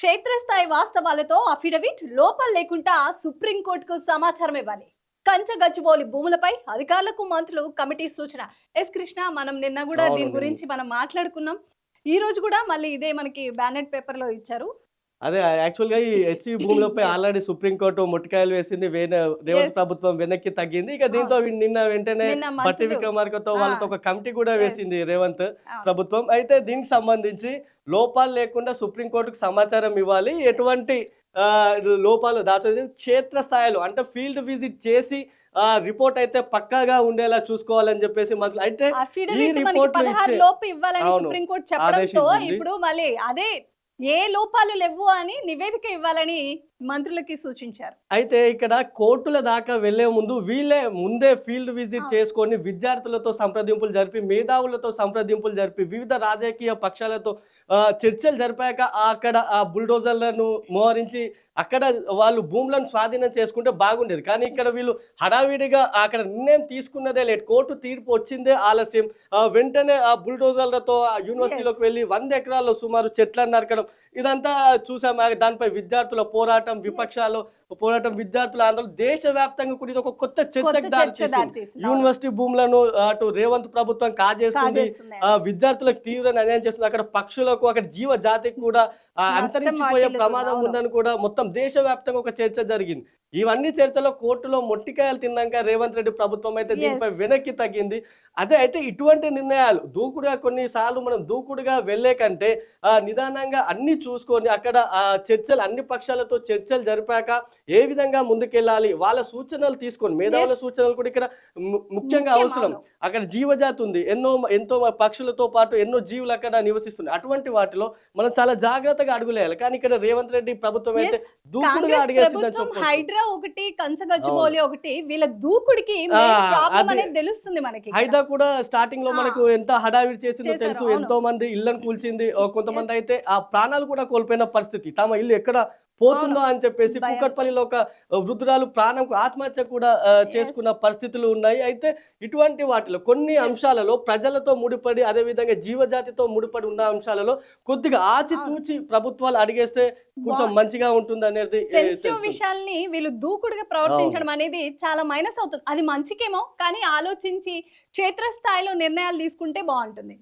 క్షేత్రస్థాయి వాస్తవాలతో అఫిడవిట్ లోపాలు లేకుండా సుప్రీంకోర్టుకు సమాచారం ఇవ్వాలి. కంచగచ్చిబౌలి భూములపై అధికారులకు మంత్రులు కమిటీ సూచన. ఎస్ కృష్ణ, మనం నిన్న కూడా అవును. దీని గురించి మనం మాట్లాడుకున్నాం. ఈ రోజు కూడా మళ్ళీ ఇదే మనకి బ్యానెట్ పేపర్ లో ఇచ్చారు. అదే యాక్చువల్‌గా ఈ హెచ్‌సి భూములపై ఆల్రెడీ సుప్రీంకోర్టు ముట్టికాయలు వేసింది. రేవంత్ ప్రభుత్వం వెనక్కి తగ్గింది. ఇక దీంతో నిన్న వెంటనే నిన్న బట్టి మంత్రులు విక్రమార్కతో ఆ, వాళ్ళతో ఒక కమిటీ కూడా yes, వేసింది రేవంత్ అవును. ప్రభుత్వం. అయితే దీనికి సంబంధించి లోపాలు లేకుండా సుప్రీంకోర్టుకు సమాచారం ఇవ్వాలి. ఎటువంటి ఆహ్, లోపాలు దాచలేదు. క్షేత్రస్థాయిలో అంటే ఫీల్డ్ విజిట్ చేసి రిపోర్ట్ అయితే పక్కాగా ఉండేలా చూసుకోవాలని చెప్పేసి మంత్రులు అయితే ఈ అఫిడవిట్ మనకి రిపోర్ట్‌లు 16 ఇచ్చే లోపు ఇవ్వాలని అవును. సుప్రీంకోర్టు చెప్పడంతో ఆదేశించింది. ఇప్పుడు మళ్ళీ అదే ఏ లోపాలు లేవు అని నివేదిక ఇవ్వాలని మంత్రులకి సూచించారు. అయితే ఇక్కడ కోర్టుల దాకా వెళ్లే ముందు వీళ్ళే ముందే ఫీల్డ్ విజిట్ అవును. చేసుకొని విద్యార్థులతో సంప్రదింపులు జరిపి మేధావులతో సంప్రదింపులు జరిపి వివిధ రాజకీయ పక్షాలతో చర్చలు జరిపాక అక్కడ ఆ బుల్డోజర్లను మోహరించి అక్కడ వాళ్ళు భూములను స్వాధీనం చేసుకుంటే బాగుండేది. కానీ ఇక్కడ వీళ్ళు హడావిడిగా అక్కడ నిర్ణయం తీసుకున్నదే లేట్. కోర్టు తీర్పు వచ్చిందే ఆలస్యం. వెంటనే ఆ బుల్డోజర్లతో ఆ Yes. యూనివర్సిటీలోకి వెళ్ళి 100 ఎకరాల్లో సుమారు చెట్లను నరకడం ఇదంతా చూసాం. దానిపై విద్యార్థుల పోరాటం, Yes. విపక్షాలు పోరాటం, విద్యార్థుల ఆందోళన దేశవ్యాప్తంగా కూడా ఇది ఒక కొత్త చర్చకు కొత్త చర్చ దారితీసింది. దారితీసింది. అవును. యూనివర్సిటీ భూములను అటు రేవంత్ ప్రభుత్వం కాజేస్తుంది. కాజేస్తుంది. విద్యార్థులకు తీవ్ర అన్యాయం చేస్తుంది. అక్కడ పక్షులకు, అక్కడ జీవ జాతికి కూడా నష్టం అంతరించిపోయే వాటిల్లుతుంది. ప్రమాదం అవును. ఉందని కూడా మొత్తం దేశవ్యాప్తంగా ఒక చర్చ జరిగింది. ఇవన్నీ చర్చలో కోర్టులో మొట్టికాయలు తిన్నాక రేవంత్ రెడ్డి ప్రభుత్వం అయితే దీనిపై Yes. వెనక్కి తగ్గింది. అదే అయితే ఇటువంటి నిర్ణయాలు దూకుడుగా కొన్నిసార్లు మనం దూకుడుగా వెళ్ళే కంటే నిదానంగా అన్ని చూసుకొని అక్కడ చర్చలు అన్ని పక్షాలతో చర్చలు జరిపాక ఏ విధంగా ముందుకెళ్ళాలి వాళ్ళ సూచనలు తీసుకొని మేధావుల Yes. సూచనలు కూడా ఇక్కడ ముఖ్యంగా ముఖ్యం. అవసరం. అవును. అక్కడ జీవజాతి ఉంది, ఎంతో పక్షులతో పాటు ఎన్నో జీవులు అక్కడ నివసిస్తున్నాయి. అటువంటి వాటిలో మనం చాలా జాగ్రత్తగా అడుగులేయాలి. కానీ ఇక్కడ రేవంత్ రెడ్డి ప్రభుత్వం అయితే Yes. దూకుడుగా కాంగ్రెస్ అడిగేసిందని ప్రభుత్వం చెప్పొచ్చు. హైడ్రా ఒకటి, అవును. కంచగచ్చిబౌలి ఒకటి, వీళ్ళ దూకుడికి ఆ, ప్రాబ్లం అది అనేది తెలుస్తుంది మనకి ఇక్కడ. హైడ్రా కూడా స్టార్టింగ్ లో ఆ, మనకు ఎంత హడావిడి చేసిందో చేశారు. తెలుసు. అవును. ఎంతో మంది ఇళ్లను కూల్చింది. కొంతమంది Yes. అయితే ఆ ప్రాణాలు కూడా కోల్పోయిన పరిస్థితి. తమ ఇల్లు ఎక్కడ పోతుందో అవును. అని చెప్పేసి భయం. కూకట్పల్లిలో ఒక వృద్ధురాలు ప్రాణంకు ఆత్మహత్య కూడా Yes. చేసుకున్న పరిస్థితులు ఉన్నాయి. అయితే ఇటువంటి వాటిలో కొన్ని Yes. అంశాలలో ప్రజలతో ముడిపడి అదేవిధంగా జీవజాతితో ముడిపడి ఉన్న అంశాలలో కొద్దిగా అవును. ఆచితూచి ప్రభుత్వాలు అడిగేస్తే కొంచెం మంచిగా ఉంటుంది అనేది సెన్సిటివ్ తెలుసు. విషయాల్ని వీళ్ళు దూకుడుగా అవును. ప్రవర్తించడం అనేది చాలా మైనస్ అవుతుంది. అది మంచికేమో, కానీ ఆలోచించి క్షేత్రస్థాయిలో నిర్ణయాలు తీసుకుంటే బాగుంటుంది.